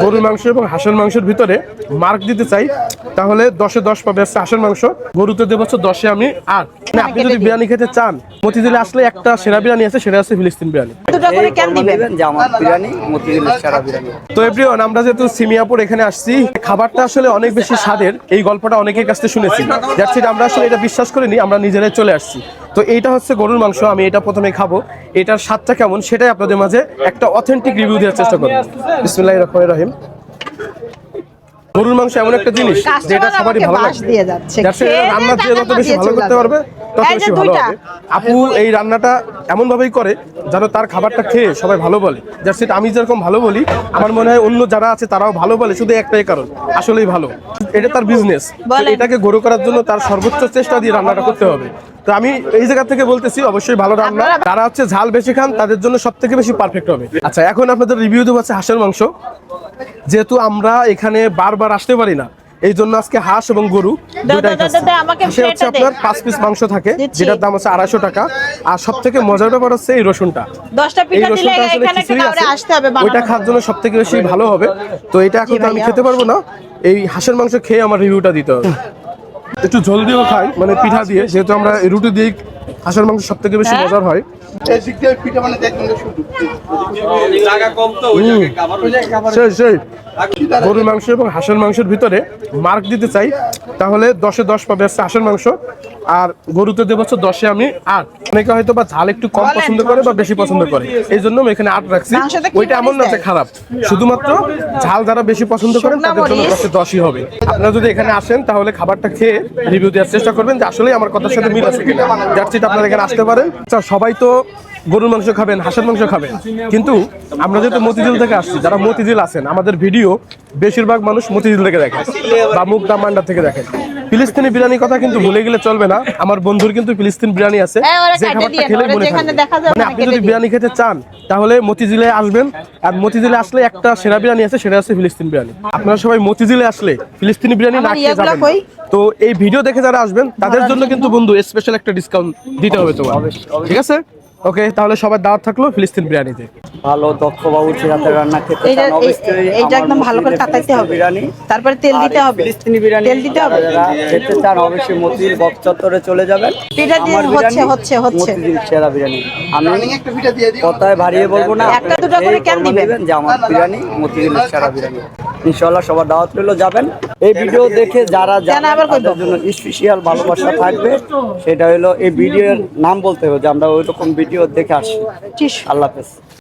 গরুর মাংস এবং হাঁসের মাংসের ভিতরে মার্ক দিতে চাই তাহলে 10-এ 10 পাবে হচ্ছে হাঁসের মাংস, গরুতে দেবো হচ্ছে 10-এ আমি 8। আপনি যদি বিরিয়ানি খেতে চান, মতিঝিলে আসলে একটা সেরা বিরিয়ানি আছে, সেটা হচ্ছে ফিলিস্তিন বিরিয়ানি। তো এভরিওয়ান, আমরা যেহেতু সিমিয়াপুর এখানে আসছি, খাবারটা আসলে অনেক বেশি স্বাদের, এই গল্পটা অনেকের কাছ থেকে শুনেছি, যার থেকে আমরা আসলে এটা বিশ্বাস করিনি, আমরা নিজেরাই চলে আসছি। তো এইটা হচ্ছে গরুর মাংস, আমি এটা প্রথমে খাবো, এটার স্বাদটা কেমন সেটাই আপনাদের মাঝে একটা অথেন্টিক রিভিউ দেওয়ার চেষ্টা করব। বিসমিল্লাহির রহমানির রহিম। গরুর মাংস এমন একটা জিনিস যেটা সবারই ভালো লাগে, রান্না দিয়ে যত বেশি ভালো করতে পারবে তত বেশি ভালো হবে। আপু এই রান্নাটা এমন ভাবেই করে যেন তার খাবারটা খেয়ে সবাই ভালো বলে, যার সেটা আমি যেরকম ভালো বলি, আমার মনে হয় অন্য যারা আছে তারাও ভালো বলে, শুধু একটাই কারণ, আসলেই ভালো। এটা তার বিজনেস, এটাকে গ্রো করার জন্য তার সর্বোচ্চ চেষ্টা দিয়ে রান্নাটা করতে হবে। তো আমি এই জায়গা থেকে বলতেছি অবশ্যই ভালো রান্না, যারা হচ্ছে ঝাল বেশি খান তাদের জন্য সব থেকে বেশি পারফেক্ট হবে। আচ্ছা, এখন আপনাদের রিভিউ দেবো হচ্ছে হাঁসের মাংস। যেহেতু আমরা এখানে বারবার আসতে পারি না, এই জন্য আজকে হাঁস এবং গরু দুটাই খাচ্ছি। হচ্ছে আপনার 5 পিস মাংস থাকে, যেটার দাম হচ্ছে 250 টাকা। আর সব থেকে মজার ব্যাপার হচ্ছে এই রসুনটা, এই রসুনটা আসলে খিচুড়ি আছে, ওইটা খাওয়ার জন্য সব থেকে বেশি ভালো হবে। তো এটা এখন তো আমি খেতে পারবো না, এই হাঁসের মাংস খেয়ে আমার রিভিউটা দিতে হবে। একটু ঝোল দিয়েও খাই, মানে পিঠা দিয়ে, যেহেতু আমরা রুটি দিয়ে হাঁসের মাংস সব থেকে বেশি মজার হয়। গরুর মাংস এবং হাঁসের মাংসের ভিতরে মার্ক দিতে চাই তাহলে 10-এ 10 পাবে হচ্ছে হাঁসের মাংস, আর গরুতে দেবো হচ্ছে 10-এ আমি 8। অনেকে হয়তো বা ঝাল একটু কম পছন্দ করে বা বেশি পছন্দ করে, এই জন্য আমি এখানে 8 রাখছি। ওইটা এমন না যে খারাপ, শুধুমাত্র ঝাল যারা বেশি পছন্দ করেন তাদের জন্য 10-এ 10ই হবে। আপনারা যদি এখানে আসেন তাহলে খাবারটা খেয়ে রিভিউ দেওয়ার চেষ্টা করবেন যে আসলে আমার কথার সাথে মিল আছে কিনা, যার সেটা আপনারা এখানে আসতে পারেন। সবাই তো গরুর মাংস খাবেন, হাঁসের মাংস খাবেন, কিন্তু আমরা যেহেতু মতিঝিল থেকে আসছি, যারা মতিঝিল আছেন, আমাদের ভিডিও বেশিরভাগ মানুষ মতিঝিল থেকে দেখেন বা মুগদা মান্ডা থেকে দেখেন। ফিলিস্তিনি বিরিয়ানির কথা কিন্তু ভুলে গেলে চলবে না, আমার বন্ধুর কিন্তু ফিলিস্তিন বিরিয়ানি আছে, যে খাবারটা খেলে মনে থাকবে। মানে আপনি যদি বিরিয়ানি খেতে চান তাহলে মতিঝিলে আসবেন, আর মতিঝিলে আসলে একটা সেরা বিরিয়ানি আছে, সেটা আছে ফিলিস্তিন বিরিয়ানি। আপনারা সবাই মতিঝিলে আসলে ফিলিস্তিনি বিরিয়ানি না খেয়ে যাবেন। তো এই ভিডিও দেখে যারা আসবেন তাদের জন্য কিন্তু বন্ধু স্পেশাল একটা ডিসকাউন্ট দিতে হবে তোমার, ঠিক আছে? ওকে, তাহলে সবার দাওয়াত থাকলো ফিলিস্তিন বিরিয়ানিতে। ভালো দক্ষ বাবুর হাতের রান্না খেতে চান, অবশ্যই এইটা একদম ভালো করে কাটাইতে হবে, বিরিয়ানি, তারপরে তেল দিতে হবে, ফিলিস্তিনি বিরিয়ানি তেল দিতে হবে। যারা খেতে চান অবশ্যই মতিঝিল বক্স চত্বরে চলে যাবেন। পিঠা দিয়ে হচ্ছে মতিঝিল সেরা বিরিয়ানি। আমি কথায় ভারিয়ে বলবো না, একটা দুটো করে কেন দিবেন যে আমার বিরিয়ানি মতিঝিল সেরা বিরিয়ানি। ইনশাআল্লাহ সবার দাওয়াত রইল, যাবেন। এই ভিডিও দেখে যারা তাদের জন্য স্পেশাল ভালোবাসা থাকবে, সেটা হলো এই ভিডিওর নাম বলতে হবে যে আমরা ওই রকম ভিডিও দেখে আসি। আল্লাহ হাফেজ।